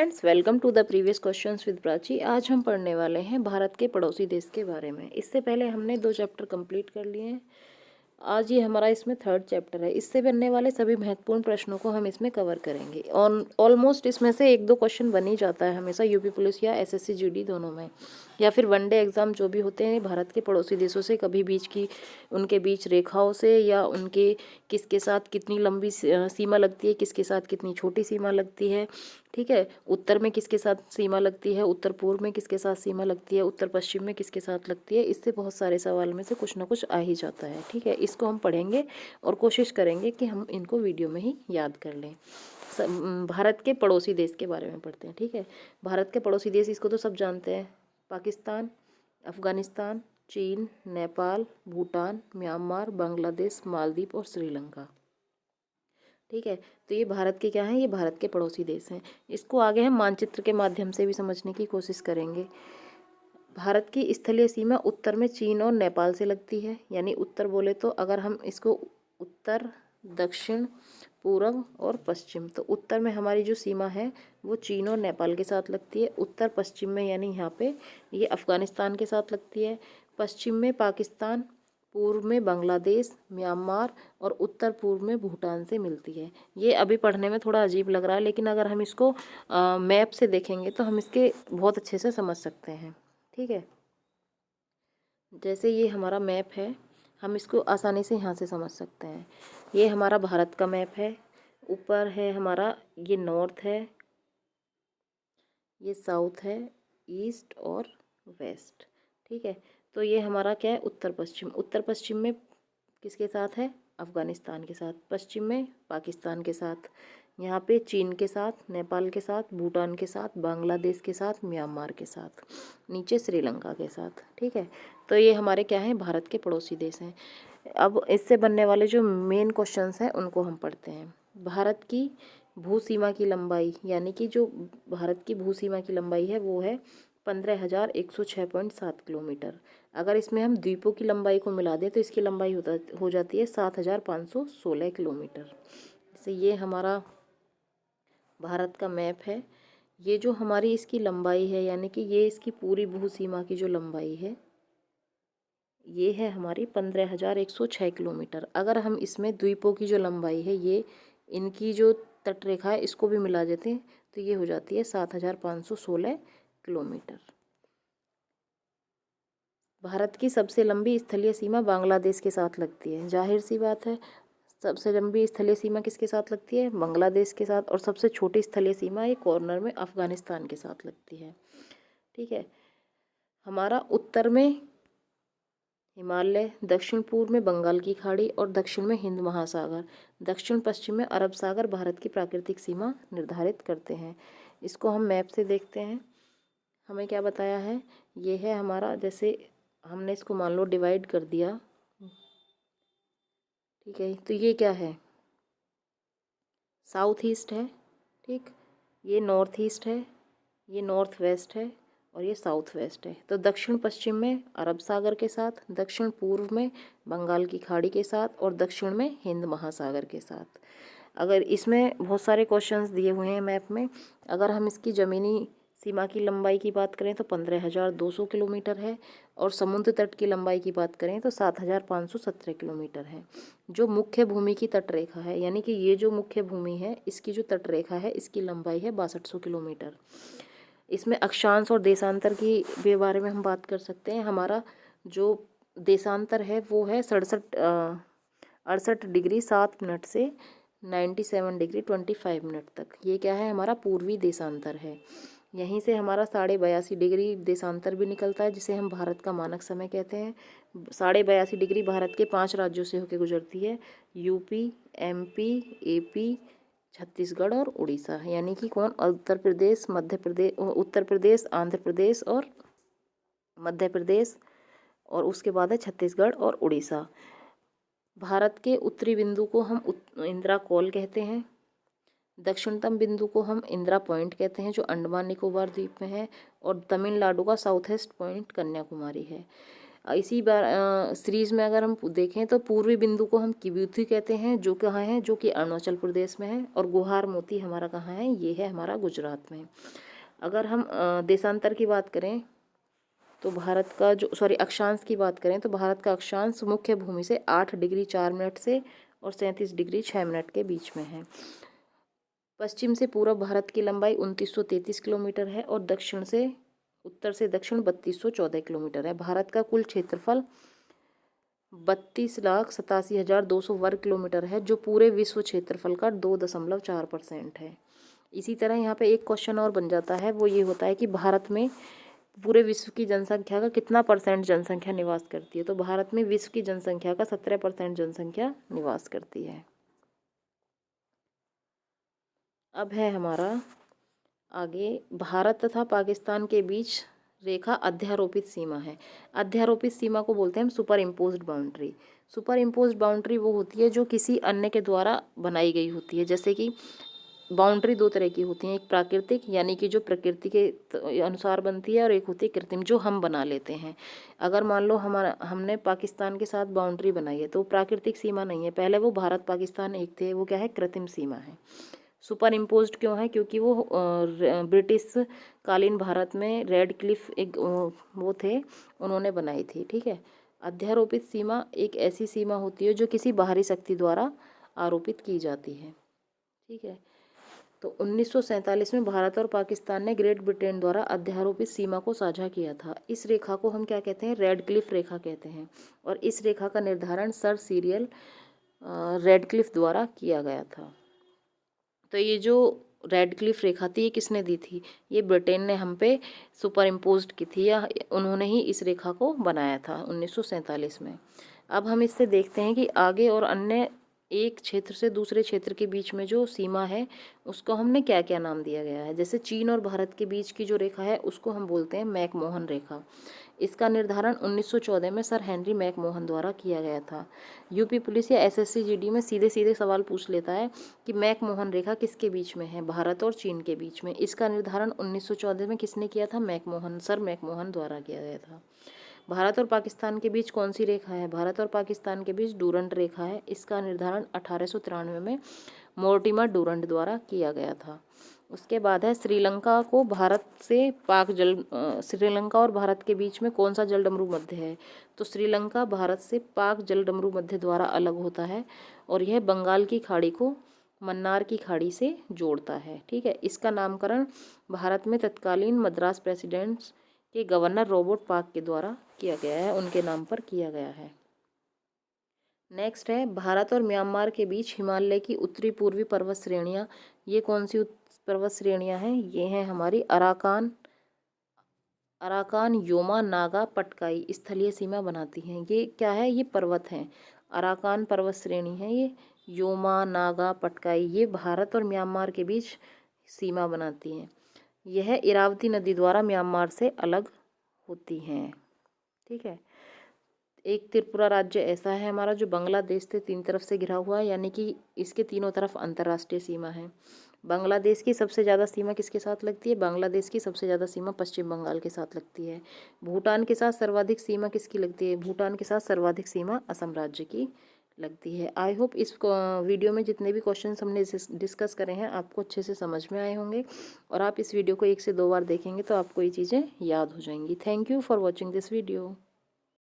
Friends, welcome to the previous questions with Prachi. आज हम पढ़ने वाले हैं भारत के पड़ोसी देश के बारे में। इससे पहले हमने 2 चैप्टर कंप्लीट कर लिए हैं। आज ये हमारा इसमें 3rd चैप्टर है। इससे बनने वाले सभी महत्वपूर्ण प्रश्नों को हम इसमें कवर करेंगे। ऑलमोस्ट इसमें से 1-2 क्वेश्चन बन ही जाता है हमेशा, यूपी पुलिस या एसएससी जीडी दोनों में, या फिर वनडे एग्जाम जो भी होते हैं भारत के पड़ोसी देशों से, कभी उनके बीच रेखाओं से, या उनके किसके साथ कितनी लंबी सीमा लगती है, किसके साथ कितनी छोटी सीमा लगती है। ठीक है, उत्तर में किसके साथ सीमा लगती है, उत्तर पूर्व में किसके साथ सीमा लगती है, उत्तर पश्चिम में किसके साथ लगती है। इससे बहुत सारे सवाल में से कुछ ना कुछ आ ही जाता है। ठीक है, इसको हम पढ़ेंगे और कोशिश करेंगे कि हम इनको वीडियो में ही याद कर लें। भारत के पड़ोसी देश के बारे में पढ़ते हैं। ठीक है, भारत के पड़ोसी देश, इसको तो सब जानते हैं। पाकिस्तान, अफगानिस्तान, चीन, नेपाल, भूटान, म्यांमार, बांग्लादेश, मालदीव और श्रीलंका। ठीक है, तो ये भारत के क्या हैं, ये भारत के पड़ोसी देश हैं। इसको आगे हम मानचित्र के माध्यम से भी समझने की कोशिश करेंगे। भारत की स्थलीय सीमा उत्तर में चीन और नेपाल से लगती है। यानी उत्तर बोले तो अगर हम इसको उत्तर, दक्षिण, पूर्व और पश्चिम, तो उत्तर में हमारी जो सीमा है वो चीन और नेपाल के साथ लगती है। उत्तर पश्चिम में यानी यहाँ पे ये अफ़गानिस्तान के साथ लगती है। पश्चिम में पाकिस्तान, पूर्व में बांग्लादेश, म्यांमार और उत्तर पूर्व में भूटान से मिलती है। ये अभी पढ़ने में थोड़ा अजीब लग रहा है, लेकिन अगर हम इसको मैप से देखेंगे तो हम इसके बहुत अच्छे से समझ सकते हैं। ठीक है, जैसे ये हमारा मैप है, हम इसको आसानी से यहाँ से समझ सकते हैं। ये हमारा भारत का मैप है। ऊपर है हमारा, ये नॉर्थ है, ये साउथ है, ईस्ट और वेस्ट। ठीक है, तो ये हमारा क्या है, उत्तर पश्चिम। उत्तर पश्चिम में किसके साथ है, अफ़गानिस्तान के साथ। पश्चिम में पाकिस्तान के साथ। यहाँ पे चीन के साथ, नेपाल के साथ, भूटान के साथ, बांग्लादेश के साथ, म्यांमार के साथ, नीचे श्रीलंका के साथ। ठीक है, तो ये हमारे क्या हैं, भारत के पड़ोसी देश हैं। अब इससे बनने वाले जो मेन क्वेश्चंस हैं उनको हम पढ़ते हैं। भारत की भू सीमा की लंबाई, यानी कि जो भारत की भू सीमा की लंबाई है वो है 15,106.7 किलोमीटर। अगर इसमें हम द्वीपों की लंबाई को मिला दें तो इसकी लंबाई हो जाती है 7,516 किलोमीटर। जैसे ये हमारा भारत का मैप है। ये जो हमारी इसकी लंबाई है, यानी कि ये इसकी पूरी भू सीमा की जो लंबाई है, ये है हमारी 15,106 किलोमीटर। अगर हम इसमें द्वीपों की जो लंबाई है, ये इनकी जो तटरेखा है इसको भी मिला देते हैं तो ये हो जाती है 7,516 किलोमीटर। भारत की सबसे लंबी स्थलीय सीमा बांग्लादेश के साथ लगती है। जाहिर सी बात है, सबसे लंबी स्थलीय सीमा किसके साथ लगती है, बांग्लादेश के साथ। और सबसे छोटी स्थलीय सीमा ये कॉर्नर में अफ़गानिस्तान के साथ लगती है। ठीक है, हमारा उत्तर में हिमालय, दक्षिण पूर्व में बंगाल की खाड़ी और दक्षिण में हिंद महासागर, दक्षिण पश्चिम में अरब सागर भारत की प्राकृतिक सीमा निर्धारित करते हैं। इसको हम मैप से देखते हैं। हमें क्या बताया है, ये है हमारा, जैसे हमने इसको मान लो डिवाइड कर दिया। ठीक है, तो ये क्या है, साउथ ईस्ट है। ठीक, ये नॉर्थ ईस्ट है, ये नॉर्थ वेस्ट है और ये साउथ वेस्ट है। तो दक्षिण पश्चिम में अरब सागर के साथ, दक्षिण पूर्व में बंगाल की खाड़ी के साथ और दक्षिण में हिंद महासागर के साथ। अगर इसमें बहुत सारे क्वेश्चंस दिए हुए हैं मैप में। अगर हम इसकी ज़मीनी सीमा की लंबाई की बात करें तो 15,200 किलोमीटर है, और समुद्र तट की लंबाई की बात करें तो 7,517 किलोमीटर है। जो मुख्य भूमि की तटरेखा है, यानी कि ये जो मुख्य भूमि है इसकी जो तटरेखा है इसकी लंबाई है 6200 किलोमीटर। इसमें अक्षांश और देशांतर की के बारे में हम बात कर सकते हैं। हमारा जो देशांतर है वो है 68 डिग्री 7 मिनट से 97 डिग्री 25 मिनट तक। ये क्या है, हमारा पूर्वी देशांतर है। यहीं से हमारा 82.5 डिग्री देशांतर भी निकलता है, जिसे हम भारत का मानक समय कहते हैं। 82.5 डिग्री भारत के 5 राज्यों से होकर गुजरती है, यूपी, एमपी, एपी, छत्तीसगढ़ और उड़ीसा। यानी कि कौन, उत्तर प्रदेश, मध्य प्रदेश, उत्तर प्रदेश, आंध्र प्रदेश और मध्य प्रदेश, और उसके बाद है छत्तीसगढ़ और उड़ीसा। भारत के उत्तरी बिंदु को हम इंदिरा कॉल कहते हैं। दक्षिणतम बिंदु को हम इंदिरा पॉइंट कहते हैं, जो अंडमान निकोबार द्वीप में है। और तमिलनाडु का साउथ ईस्ट पॉइंट कन्याकुमारी है। इसी बार सीरीज़ में अगर हम देखें तो पूर्वी बिंदु को हम किब्यूथी कहते हैं, जो कहाँ है, जो कि अरुणाचल प्रदेश में है। और गुहार मोती हमारा कहाँ है, ये है हमारा गुजरात में। अगर हम देशांतर की बात करें तो भारत का जो अक्षांश की बात करें तो भारत का अक्षांश मुख्य भूमि से 8 डिग्री 4 मिनट से और 37 डिग्री 6 मिनट के बीच में है। पश्चिम से पूर्व भारत की लंबाई 2933 किलोमीटर है और दक्षिण से उत्तर से दक्षिण 3214 किलोमीटर है। भारत का कुल क्षेत्रफल 32,87,200 वर्ग किलोमीटर है, जो पूरे विश्व क्षेत्रफल का 2.4% है। इसी तरह यहाँ पे एक क्वेश्चन और बन जाता है, वो ये होता है कि भारत में पूरे विश्व की जनसंख्या का कितना परसेंट जनसंख्या निवास करती है। तो भारत में विश्व की जनसंख्या का 17% जनसंख्या निवास करती है। अब है हमारा आगे, भारत तथा पाकिस्तान के बीच रेखा अध्यारोपित सीमा है। अध्यारोपित सीमा को बोलते हैं हम super imposed boundary. Super imposed boundary वो होती है जो किसी अन्य के द्वारा बनाई गई होती है। जैसे कि बाउंड्री दो तरह की होती हैं, एक प्राकृतिक यानी कि जो प्रकृति के अनुसार बनती है, और एक होती है कृत्रिम जो हम बना लेते हैं। अगर मान लो हमने पाकिस्तान के साथ बाउंड्री बनाई है तो प्राकृतिक सीमा नहीं है, पहले वो भारत पाकिस्तान एक थे, वो क्या है, कृत्रिम सीमा है। सुपर इम्पोज्ड क्यों है, क्योंकि वो ब्रिटिश कालीन भारत में रेड क्लिफ एक वो थे, उन्होंने बनाई थी। ठीक है। अध्यारोपित सीमा एक ऐसी सीमा होती है जो किसी बाहरी शक्ति द्वारा आरोपित की जाती है। ठीक है। तो 1947 में भारत और पाकिस्तान ने ग्रेट ब्रिटेन द्वारा अध्यारोपित सीमा को साझा किया था। इस रेखा को हम क्या कहते हैं, रेड क्लिफ रेखा कहते हैं। और इस रेखा का निर्धारण सर सीरियल रेडक्लिफ द्वारा किया गया था। तो ये जो रेड क्लिफ रेखा थी, ये किसने दी थी, ये ब्रिटेन ने हम पे सुपर इम्पोज्ड की थी, या उन्होंने ही इस रेखा को बनाया था 1947 में। अब हम इससे देखते हैं कि आगे और अन्य एक क्षेत्र से दूसरे क्षेत्र के बीच में जो सीमा है उसको हमने क्या क्या नाम दिया गया है। जैसे चीन और भारत के बीच की जो रेखा है उसको हम बोलते हैं मैकमोहन रेखा। इसका निर्धारण 1914 में सर हेनरी मैकमोहन द्वारा किया गया था। यूपी पुलिस या एसएससी जीडी में सीधे सीधे सवाल पूछ लेता है कि मैकमोहन रेखा किसके बीच में है, भारत और चीन के बीच में। इसका निर्धारण 1914 में किसने किया था, सर मैकमोहन द्वारा किया गया था। भारत और पाकिस्तान के बीच कौन सी रेखा है, भारत और पाकिस्तान के बीच डूरंड रेखा है। इसका निर्धारण 1893 में मोर्टिमर डूरंड द्वारा किया गया था। उसके बाद है श्रीलंका को भारत से श्रीलंका और भारत के बीच में कौन सा जलडमरू मध्य है। तो श्रीलंका भारत से पाक जलडमरू मध्य द्वारा अलग होता है और यह बंगाल की खाड़ी को मन्नार की खाड़ी से जोड़ता है। ठीक है। इसका नामकरण भारत में तत्कालीन मद्रास प्रेसिडेंट्स के गवर्नर रॉबर्ट पार्क के द्वारा किया गया है, उनके नाम पर किया गया है। नेक्स्ट है भारत और म्यांमार के बीच हिमालय की उत्तरी पूर्वी पर्वत श्रेणियाँ। ये कौन सी पर्वत श्रेणियाँ हैं, ये हैं हमारी अराकान योमा नागा पटकाई स्थलीय सीमा बनाती हैं। ये क्या है, ये पर्वत हैं, अराकान पर्वत श्रेणी है, ये योमा नागा पटकाई, ये भारत और म्यांमार के बीच सीमा बनाती हैं। यह इरावती नदी द्वारा म्यांमार से अलग होती हैं। ठीक है। एक त्रिपुरा राज्य ऐसा है हमारा जो बांग्लादेश से 3 तरफ से घिरा हुआ है, यानी कि इसके तीनों तरफ अंतर्राष्ट्रीय सीमा है। बांग्लादेश की सबसे ज़्यादा सीमा किसके साथ लगती है, बांग्लादेश की सबसे ज़्यादा सीमा पश्चिम बंगाल के साथ लगती है। भूटान के साथ सर्वाधिक सीमा किसकी लगती है, भूटान के साथ सर्वाधिक सीमा असम राज्य की लगती है। आई होप इस वीडियो में जितने भी क्वेश्चन हमने डिस्कस करे हैं आपको अच्छे से समझ में आए होंगे, और आप इस वीडियो को 1 से 2 बार देखेंगे तो आपको ये चीज़ें याद हो जाएंगी। Thank you for watching this video.